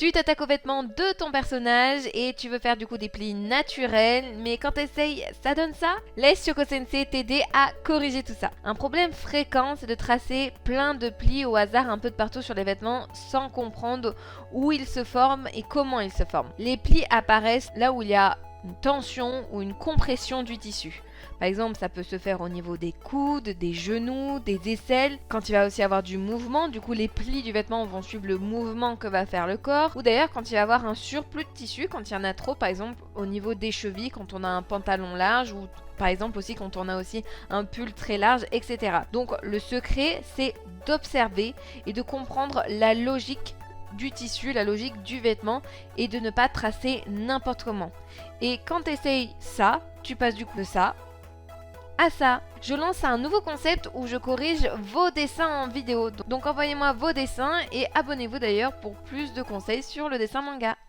Tu t'attaques aux vêtements de ton personnage et tu veux faire du coup des plis naturels, mais quand t'essayes, ça donne ça? Laisse Shoko Sensei t'aider à corriger tout ça. Un problème fréquent, c'est de tracer plein de plis au hasard un peu de partout sur les vêtements sans comprendre où ils se forment et comment ils se forment. Les plis apparaissent là où il y a une tension ou une compression du tissu. Par exemple, ça peut se faire au niveau des coudes, des genoux, des aisselles. Quand il va aussi avoir du mouvement, du coup les plis du vêtement vont suivre le mouvement que va faire le corps. Ou d'ailleurs quand il va y avoir un surplus de tissu, quand il y en a trop, par exemple au niveau des chevilles, quand on a un pantalon large ou par exemple aussi quand on a aussi un pull très large, etc. Donc le secret, c'est d'observer et de comprendre la logique du tissu, la logique du vêtement et de ne pas tracer n'importe comment. Et quand tu essayes ça, tu passes du coup de ça à ça. Je lance un nouveau concept où je corrige vos dessins en vidéo. Donc envoyez-moi vos dessins et abonnez-vous d'ailleurs pour plus de conseils sur le dessin manga.